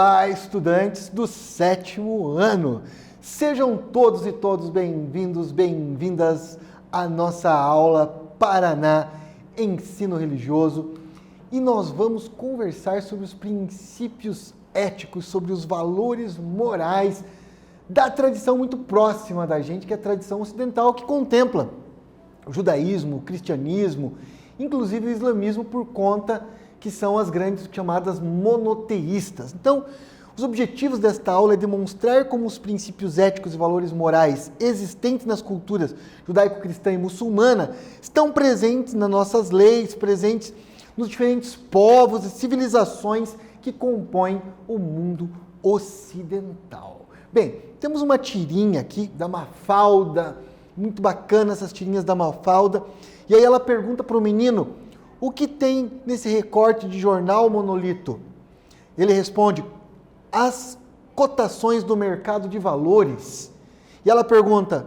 Olá, estudantes do 7º ano! Sejam todos e todas bem-vindos, bem-vindas à nossa aula Paraná Ensino Religioso. E nós vamos conversar sobre os princípios éticos, sobre os valores morais da tradição muito próxima da gente, que é a tradição ocidental, que contempla o judaísmo, o cristianismo, inclusive o islamismo, por conta que são as grandes chamadas monoteístas. Então, os objetivos desta aula é demonstrar como os princípios éticos e valores morais existentes nas culturas judaico-cristã e muçulmana estão presentes nas nossas leis, presentes nos diferentes povos e civilizações que compõem o mundo ocidental. Bem, temos uma tirinha aqui da Mafalda, muito bacana essas tirinhas da Mafalda, e aí ela pergunta para o menino: o que tem nesse recorte de jornal, Monolito? Ele responde: as cotações do mercado de valores. E ela pergunta: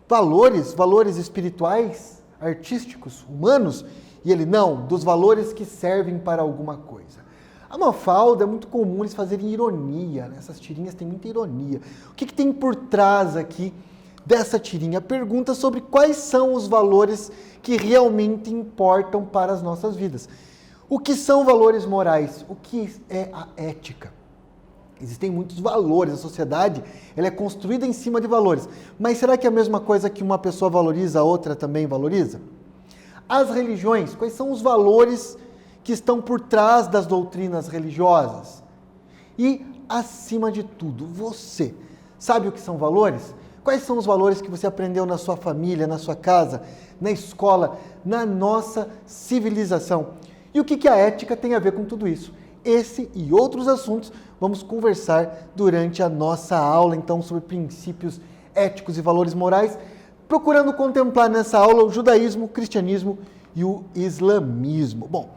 valores? Valores espirituais, artísticos, humanos? E ele: não, dos valores que servem para alguma coisa. A Mafalda é muito comum eles fazerem ironia, né? Essas tirinhas têm muita ironia. O que tem por trás aqui dessa tirinha? Pergunta sobre quais são os valores que realmente importam para as nossas vidas. O que são valores morais? O que é a ética? Existem muitos valores, a sociedade ela é construída em cima de valores. Mas será que é a mesma coisa que uma pessoa valoriza, a outra também valoriza? As religiões, quais são os valores que estão por trás das doutrinas religiosas? E, acima de tudo, você sabe o que são valores? Quais são os valores que você aprendeu na sua família, na sua casa, na escola, na nossa civilização? E o que a ética tem a ver com tudo isso? Esse e outros assuntos vamos conversar durante a nossa aula, então, sobre princípios éticos e valores morais, procurando contemplar nessa aula o judaísmo, o cristianismo e o islamismo. Bom,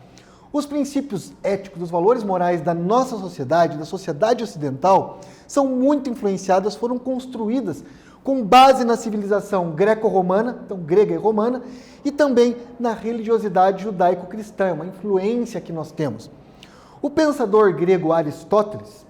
os princípios éticos, os valores morais da nossa sociedade, da sociedade ocidental, são muito influenciadas, foram construídas com base na civilização greco-romana, então grega e romana, e também na religiosidade judaico-cristã, uma influência que nós temos. O pensador grego Aristóteles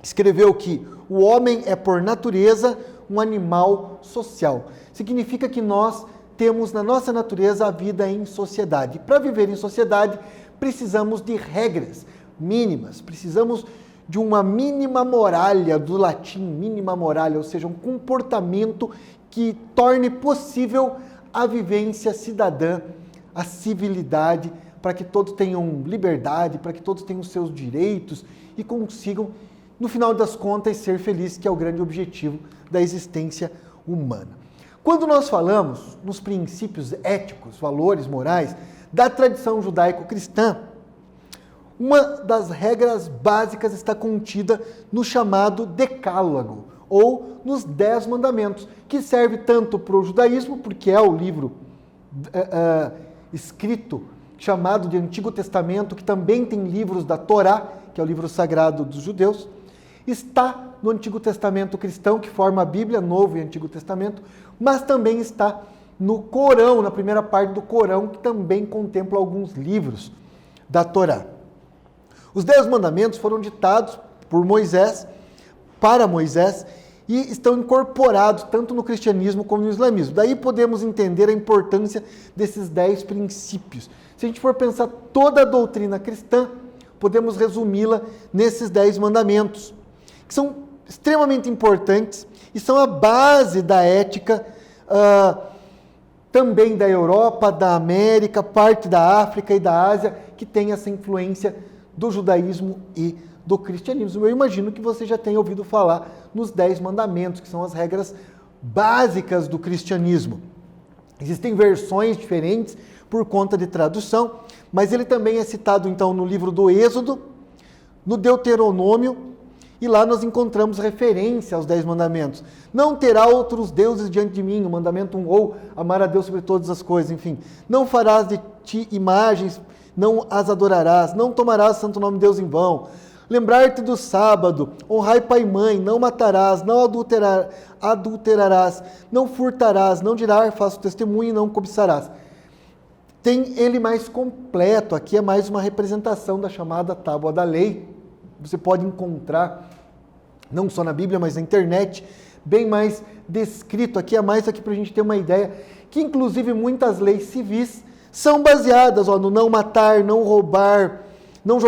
escreveu que o homem é, por natureza, um animal social. Significa que nós temos na nossa natureza a vida em sociedade. Para viver em sociedade, precisamos de regras mínimas, precisamos de uma mínima moralha, do latim mínima moralha, ou seja, um comportamento que torne possível a vivência cidadã, a civilidade, para que todos tenham liberdade, para que todos tenham seus direitos e consigam, no final das contas, ser felizes, que é o grande objetivo da existência humana. Quando nós falamos nos princípios éticos, valores morais da tradição judaico-cristã, uma das regras básicas está contida no chamado Decálogo, ou nos 10 mandamentos, que serve tanto para o judaísmo, porque é o livro escrito, chamado de Antigo Testamento, que também tem livros da Torá, que é o livro sagrado dos judeus, está no Antigo Testamento cristão, que forma a Bíblia, Novo e Antigo Testamento, mas também está no Corão, na primeira parte do Corão, que também contempla alguns livros da Torá. Os 10 mandamentos foram ditados por Moisés, para Moisés, e estão incorporados tanto no cristianismo como no islamismo. Daí podemos entender a importância desses 10 princípios. Se a gente for pensar toda a doutrina cristã, podemos resumi-la nesses 10 mandamentos, que são extremamente importantes e são a base da ética também da Europa, da América, parte da África e da Ásia, que tem essa influência do judaísmo e do cristianismo. Eu imagino que você já tenha ouvido falar nos 10 mandamentos, que são as regras básicas do cristianismo. Existem versões diferentes por conta de tradução, mas ele também é citado então no livro do Êxodo, no Deuteronômio, e lá nós encontramos referência aos 10 mandamentos. Não terá outros deuses diante de mim, o mandamento 1, ou amar a Deus sobre todas as coisas, enfim. Não farás de ti imagens, não as adorarás, não tomarás santo nome de Deus em vão. Lembrar-te do sábado, honrai pai e mãe, não matarás, não adulterarás, não furtarás, não dirás, faço testemunho e não cobiçarás. Tem ele mais completo, aqui é mais uma representação da chamada Tábua da Lei, você pode encontrar, não só na Bíblia, mas na internet, bem mais descrito aqui, mais aqui para a gente ter uma ideia, que inclusive muitas leis civis são baseadas no não matar, não roubar, não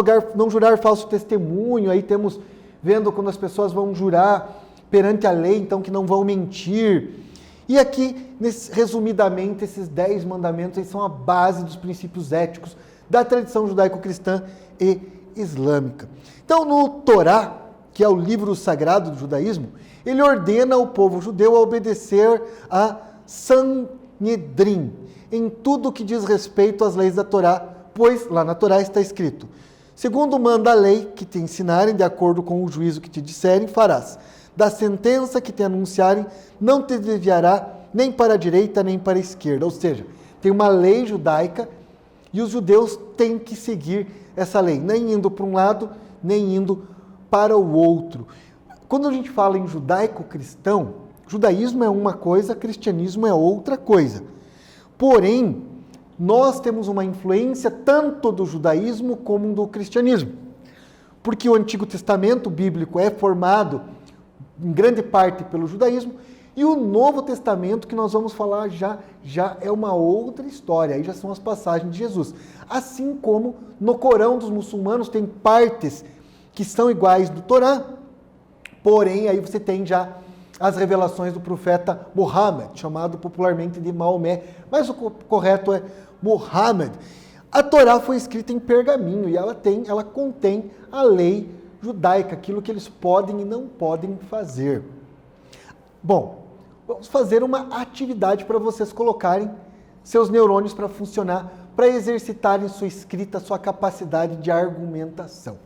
jurar falso testemunho. Aí temos, vendo quando as pessoas vão jurar perante a lei, então que não vão mentir. E aqui, resumidamente, esses 10 mandamentos aí são a base dos princípios éticos da tradição judaico-cristã e islâmica. Então, no Torá, que é o livro sagrado do judaísmo, ele ordena ao povo judeu a obedecer a Sanhedrin em tudo que diz respeito às leis da Torá, pois lá na Torá está escrito: segundo manda a lei que te ensinarem, de acordo com o juízo que te disserem, farás. Da sentença que te anunciarem, não te desviará nem para a direita nem para a esquerda. Ou seja, tem uma lei judaica e os judeus têm que seguir essa lei, nem indo para um lado, nem indo para o outro. Quando a gente fala em judaico-cristão, judaísmo é uma coisa, cristianismo é outra coisa. Porém, nós temos uma influência tanto do judaísmo como do cristianismo. Porque o Antigo Testamento bíblico é formado em grande parte pelo judaísmo, e o Novo Testamento, que nós vamos falar já é uma outra história, aí já são as passagens de Jesus. Assim como no Corão dos muçulmanos tem partes que são iguais do Torá, porém aí você tem já as revelações do profeta Muhammad, chamado popularmente de Maomé, mas o correto é Muhammad. A Torá foi escrita em pergaminho e ela contém a lei judaica, aquilo que eles podem e não podem fazer. Bom, vamos fazer uma atividade para vocês colocarem seus neurônios para funcionar, para exercitarem sua escrita, sua capacidade de argumentação.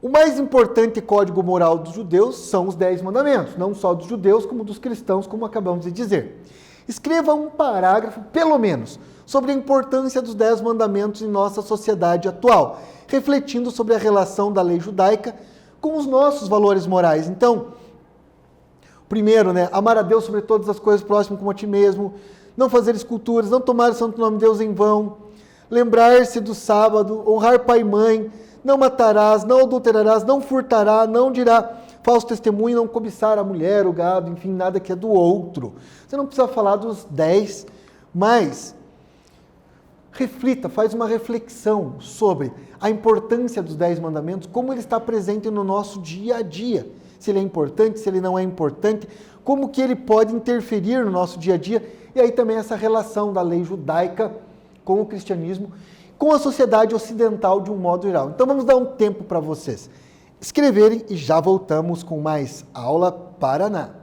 O mais importante código moral dos judeus são os 10 mandamentos, não só dos judeus, como dos cristãos, como acabamos de dizer. Escreva um parágrafo, pelo menos, sobre a importância dos 10 mandamentos em nossa sociedade atual, refletindo sobre a relação da lei judaica com os nossos valores morais. Então, primeiro, amar a Deus sobre todas as coisas, próximo como a ti mesmo, não fazer esculturas, não tomar o santo nome de Deus em vão, lembrar-se do sábado, honrar pai e mãe, não matarás, não adulterarás, não furtarás, não dirá falso testemunho, não cobiçar a mulher, o gado, enfim, nada que é do outro. Você não precisa falar dos 10, mas reflita, faz uma reflexão sobre a importância dos 10 mandamentos, como ele está presente no nosso dia a dia. Se ele é importante, se ele não é importante, como que ele pode interferir no nosso dia a dia. E aí também essa relação da lei judaica com o cristianismo, com a sociedade ocidental de um modo geral. Então vamos dar um tempo para vocês escreverem e já voltamos com mais Aula Paraná.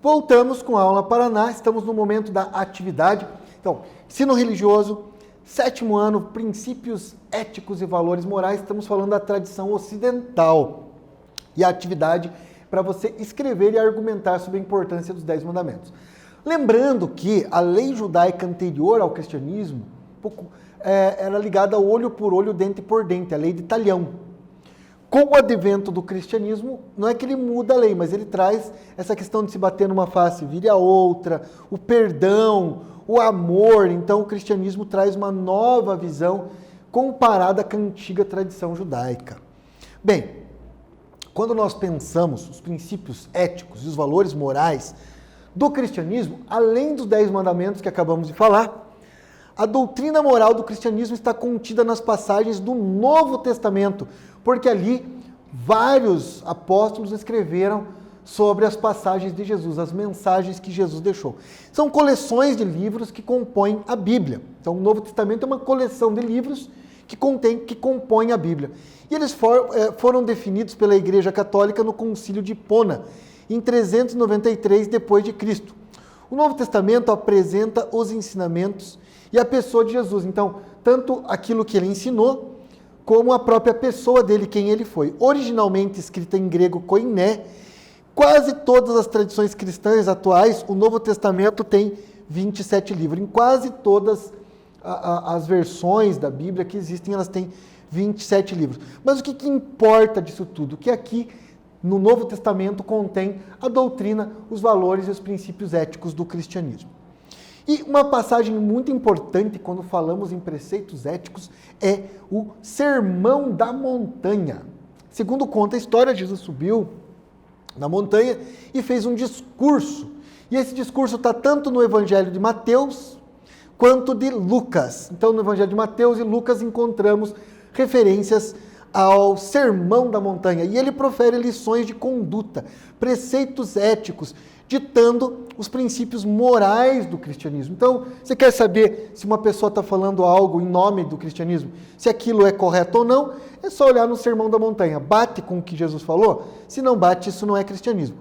Voltamos com a aula Paraná, estamos no momento da atividade. Então, ensino religioso, 7º ano, princípios éticos e valores morais, estamos falando da tradição ocidental. E a atividade para você escrever e argumentar sobre a importância dos 10 mandamentos. Lembrando que a lei judaica anterior ao cristianismo era ligada ao olho por olho, dente por dente, a lei de Talhão. Com o advento do cristianismo, não é que ele muda a lei, mas ele traz essa questão de se bater numa face e vire a outra, o perdão, o amor. Então o cristianismo traz uma nova visão comparada com a antiga tradição judaica. Bem, quando nós pensamos os princípios éticos e os valores morais do cristianismo, além dos 10 mandamentos que acabamos de falar, a doutrina moral do cristianismo está contida nas passagens do Novo Testamento, porque ali vários apóstolos escreveram sobre as passagens de Jesus, as mensagens que Jesus deixou. São coleções de livros que compõem a Bíblia. Então, o Novo Testamento é uma coleção de livros que compõem a Bíblia. E eles foram definidos pela Igreja Católica no Concílio de Hipona, em 393 depois de Cristo. O Novo Testamento apresenta os ensinamentos e a pessoa de Jesus. Então, tanto aquilo que ele ensinou, como a própria pessoa dele, quem ele foi. Originalmente escrita em grego koiné, quase todas as tradições cristãs atuais, o Novo Testamento tem 27 livros. Em quase todas as versões da Bíblia que existem, elas têm 27 livros. Mas o que importa disso tudo? Que aqui no Novo Testamento contém a doutrina, os valores e os princípios éticos do cristianismo. E uma passagem muito importante quando falamos em preceitos éticos é o Sermão da Montanha. Segundo conta a história, Jesus subiu na montanha e fez um discurso. E esse discurso está tanto no Evangelho de Mateus quanto de Lucas. Então, no Evangelho de Mateus e Lucas encontramos referências ao Sermão da Montanha. E ele profere lições de conduta, preceitos éticos, ditando os princípios morais do cristianismo. Então, você quer saber se uma pessoa está falando algo em nome do cristianismo, se aquilo é correto ou não, é só olhar no Sermão da Montanha. Bate com o que Jesus falou? Se não bate, isso não é cristianismo.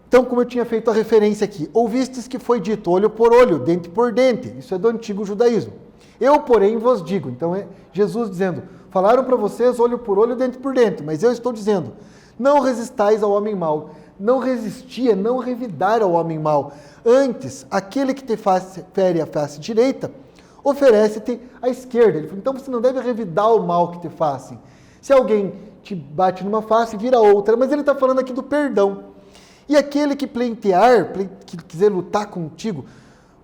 Então, como eu tinha feito a referência aqui, ouvistes que foi dito olho por olho, dente por dente. Isso é do antigo judaísmo. Eu, porém, vos digo. Então, é Jesus dizendo, falaram para vocês olho por olho, dente por dente, mas eu estou dizendo, não resistais ao homem mau. Não resistia, não revidar ao homem mau. Antes, aquele que te fere a face direita, oferece-te a esquerda. Ele falou, então você não deve revidar o mal que te fazem. Se alguém te bate numa face, vira outra. Mas ele está falando aqui do perdão. E aquele que pleitear, que quiser lutar contigo,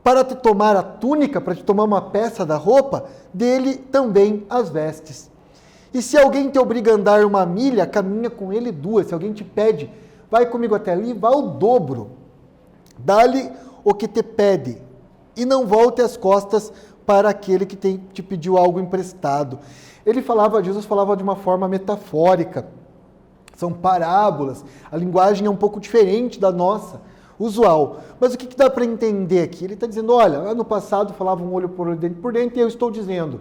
para te tomar a túnica, para te tomar uma peça da roupa, dele também as vestes. E se alguém te obriga a andar 1 milha, caminha com ele 2. Se alguém te pede, vai comigo até ali, vá ao dobro. Dá-lhe o que te pede, e não volte as costas para aquele que te pediu algo emprestado. Jesus falava de uma forma metafórica. São parábolas. A linguagem é um pouco diferente da nossa, usual. Mas o que dá para entender aqui? Ele está dizendo, olha, lá no passado falavam olho por olho, dente por dente, e eu estou dizendo,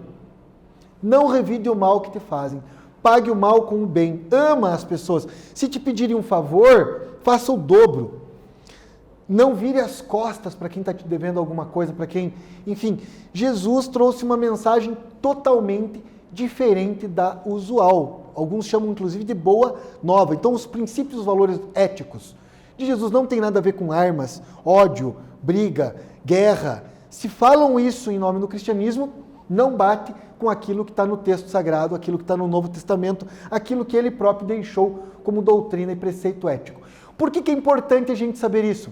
não revide o mal que te fazem. Pague o mal com o bem. Ama as pessoas. Se te pedirem um favor, faça o dobro. Não vire as costas para quem está te devendo alguma coisa, para quem... Enfim, Jesus trouxe uma mensagem totalmente diferente da usual. Alguns chamam, inclusive, de boa nova. Então, os princípios e os valores éticos de Jesus não tem nada a ver com armas, ódio, briga, guerra. Se falam isso em nome do cristianismo, não bate com aquilo que está no texto sagrado, aquilo que está no Novo Testamento, aquilo que ele próprio deixou como doutrina e preceito ético. Por que é importante a gente saber isso?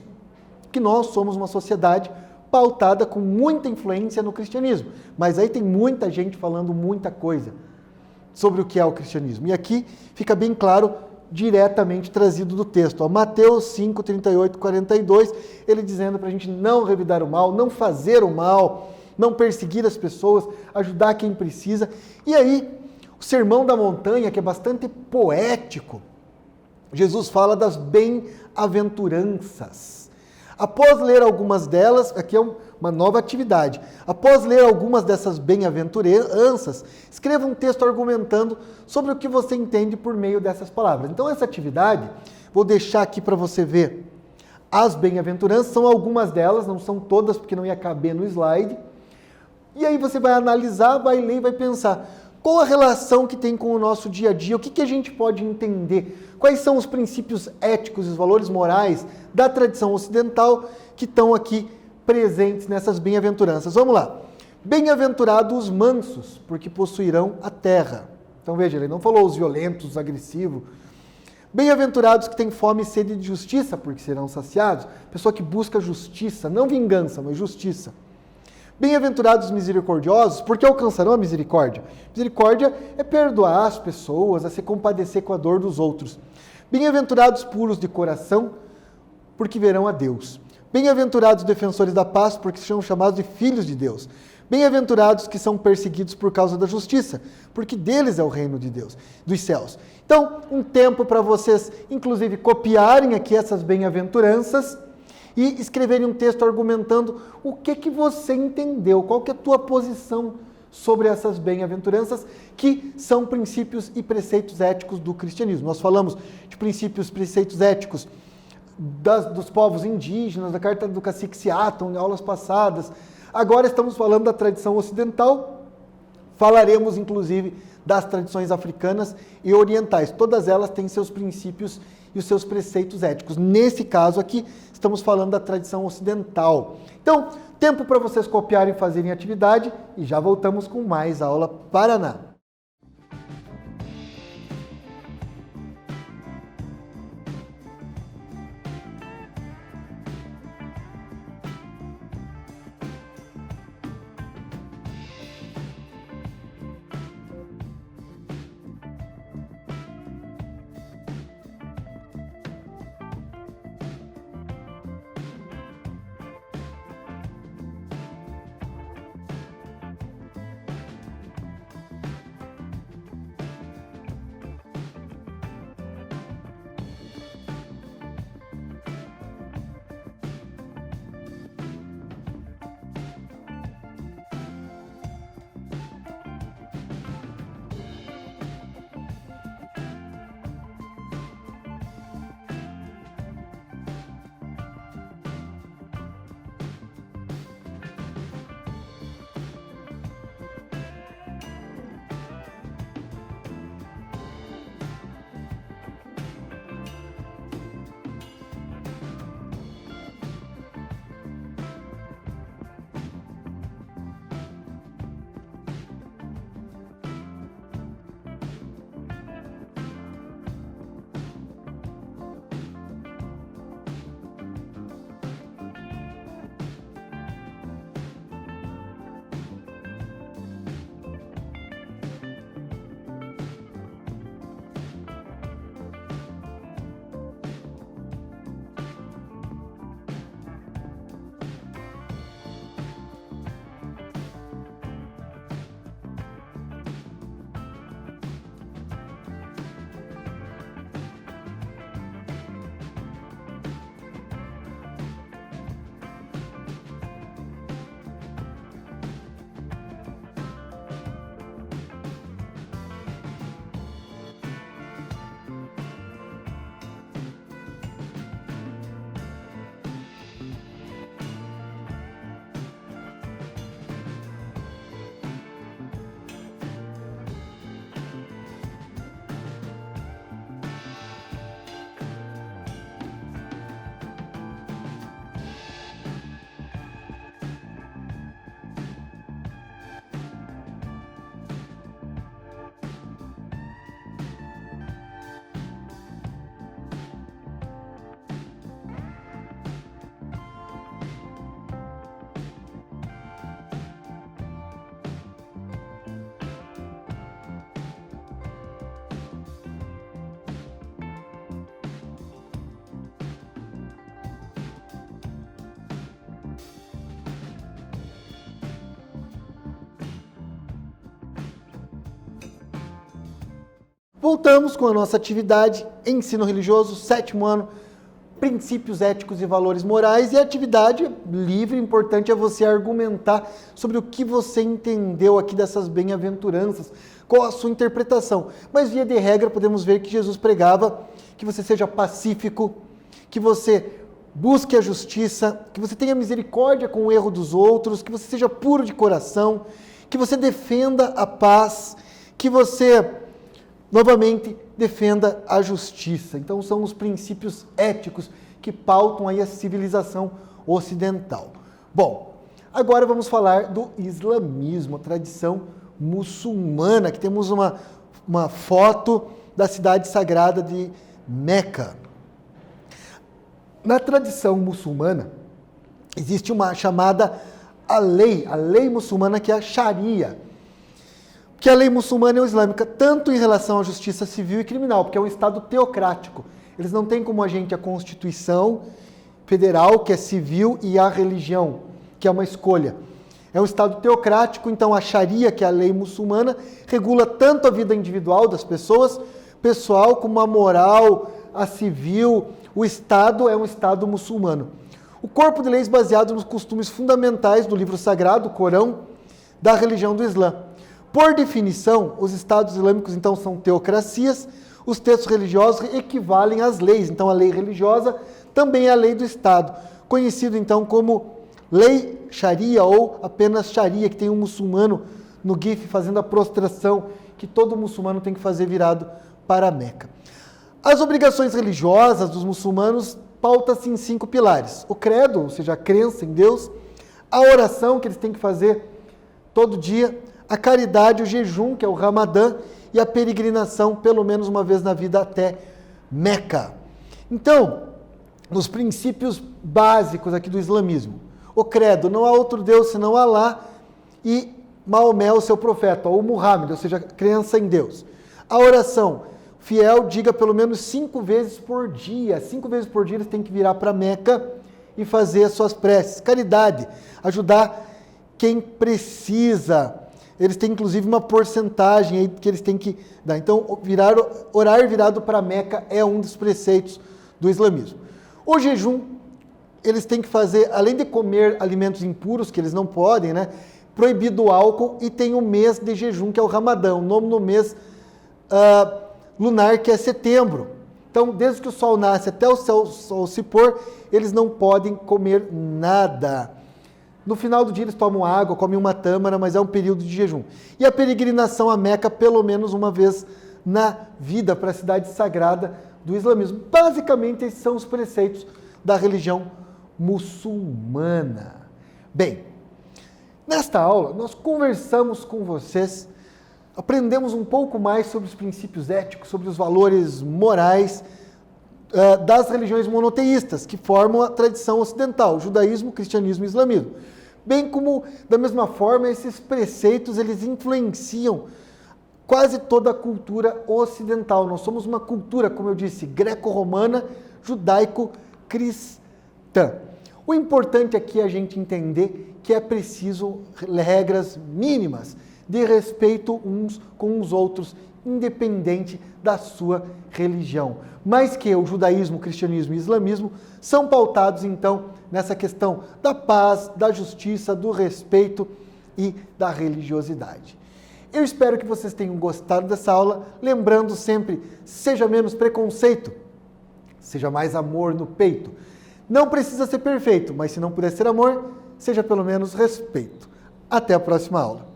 Que nós somos uma sociedade pautada com muita influência no cristianismo, mas aí tem muita gente falando muita coisa sobre o que é o cristianismo. E aqui fica bem claro, diretamente trazido do texto. Mateus 5, 38, 42, ele dizendo para a gente não revidar o mal, não fazer o mal, não perseguir as pessoas, ajudar quem precisa. E aí, o Sermão da Montanha, que é bastante poético, Jesus fala das bem-aventuranças. Após ler algumas delas, aqui é uma nova atividade. Após ler algumas dessas bem-aventuranças, escreva um texto argumentando sobre o que você entende por meio dessas palavras. Então, essa atividade, vou deixar aqui para você ver as bem-aventuranças, são algumas delas, não são todas, porque não ia caber no slide. E aí você vai analisar, vai ler e vai pensar, qual a relação que tem com o nosso dia a dia, o que a gente pode entender, quais são os princípios éticos e os valores morais da tradição ocidental que estão aqui presentes nessas bem-aventuranças. Vamos lá. Bem-aventurados os mansos, porque possuirão a terra. Então veja, ele não falou os violentos, os agressivos. Bem-aventurados que têm fome e sede de justiça, porque serão saciados. Pessoa que busca justiça, não vingança, mas justiça. Bem-aventurados os misericordiosos, porque alcançarão a misericórdia. Misericórdia é perdoar as pessoas, é se compadecer com a dor dos outros. Bem-aventurados puros de coração, porque verão a Deus. Bem-aventurados defensores da paz, porque são chamados de filhos de Deus. Bem-aventurados que são perseguidos por causa da justiça, porque deles é o reino de Deus, dos céus. Então, um tempo para vocês, inclusive, copiarem aqui essas bem-aventuranças e escreverem um texto argumentando o que você entendeu, qual que é a tua posição sobre essas bem-aventuranças, que são princípios e preceitos éticos do cristianismo. Nós falamos de princípios e preceitos éticos dos povos indígenas, da carta do cacique Seaton, em aulas passadas. Agora estamos falando da tradição ocidental, falaremos inclusive das tradições africanas e orientais. Todas elas têm seus princípios e os seus preceitos éticos. Nesse caso aqui, estamos falando da tradição ocidental. Então, tempo para vocês copiarem e fazerem atividade e já voltamos com mais aula Paraná. Voltamos com a nossa atividade Ensino Religioso, 7º ano, Princípios Éticos e Valores Morais. E a atividade livre, importante é você argumentar sobre o que você entendeu aqui dessas bem-aventuranças, qual a sua interpretação. Mas, via de regra, podemos ver que Jesus pregava que você seja pacífico, que você busque a justiça, que você tenha misericórdia com o erro dos outros, que você seja puro de coração, que você defenda a paz, que você, novamente, defenda a justiça. Então, são os princípios éticos que pautam aí a civilização ocidental. Bom, agora vamos falar do islamismo, a tradição muçulmana, que temos uma foto da cidade sagrada de Meca. Na tradição muçulmana, existe uma chamada a lei muçulmana, que é a Sharia. Que a lei muçulmana é islâmica, tanto em relação à justiça civil e criminal, porque é um Estado teocrático. Eles não têm como a gente a Constituição Federal, que é civil, e a religião, que é uma escolha. É um Estado teocrático, então a Sharia, que é a lei muçulmana, regula tanto a vida individual das pessoas, pessoal, como a moral, a civil. O Estado é um Estado muçulmano. O corpo de leis baseado nos costumes fundamentais do livro sagrado, o Corão, da religião do Islã. Por definição, os Estados islâmicos, então, são teocracias. Os textos religiosos equivalem às leis. Então, a lei religiosa também é a lei do Estado, conhecido, então, como lei Sharia ou apenas Sharia, que tem um muçulmano no GIF fazendo a prostração que todo muçulmano tem que fazer virado para a Meca. As obrigações religiosas dos muçulmanos pautam-se em 5 pilares. O credo, ou seja, a crença em Deus, a oração que eles têm que fazer todo dia, a caridade, o jejum, que é o Ramadã, e a peregrinação, pelo menos uma vez na vida, até Meca. Então, nos princípios básicos aqui do islamismo, o credo, não há outro Deus senão Alá, e Maomé, o seu profeta, ou Muhammad, ou seja, a crença em Deus. A oração, fiel, diga pelo menos 5 vezes por dia. 5 vezes por dia eles têm que virar para Meca e fazer as suas preces. Caridade, ajudar quem precisa. Eles têm inclusive uma porcentagem aí que eles têm que dar. Então, orar virado para Meca é um dos preceitos do islamismo. O jejum, eles têm que fazer, além de comer alimentos impuros, que eles não podem, né? Proibido o álcool, e tem o mês de jejum, que é o Ramadã, o nome no mês lunar, que é setembro. Então, desde que o sol nasce até o sol se pôr, eles não podem comer nada. No final do dia eles tomam água, comem uma tâmara, mas é um período de jejum. E a peregrinação a Meca pelo menos uma vez na vida para a cidade sagrada do islamismo. Basicamente, esses são os preceitos da religião muçulmana. Bem, nesta aula nós conversamos com vocês, aprendemos um pouco mais sobre os princípios éticos, sobre os valores morais das religiões monoteístas, que formam a tradição ocidental, judaísmo, cristianismo e islamismo. Bem como, da mesma forma, esses preceitos, eles influenciam quase toda a cultura ocidental. Nós somos uma cultura, como eu disse, greco-romana, judaico-cristã. O importante aqui é a gente entender que é preciso regras mínimas de respeito uns com os outros, independente da sua religião. Mas que o judaísmo, o cristianismo e o islamismo são pautados, então, nessa questão da paz, da justiça, do respeito e da religiosidade. Eu espero que vocês tenham gostado dessa aula, lembrando sempre, seja menos preconceito, seja mais amor no peito. Não precisa ser perfeito, mas se não puder ser amor, seja pelo menos respeito. Até a próxima aula.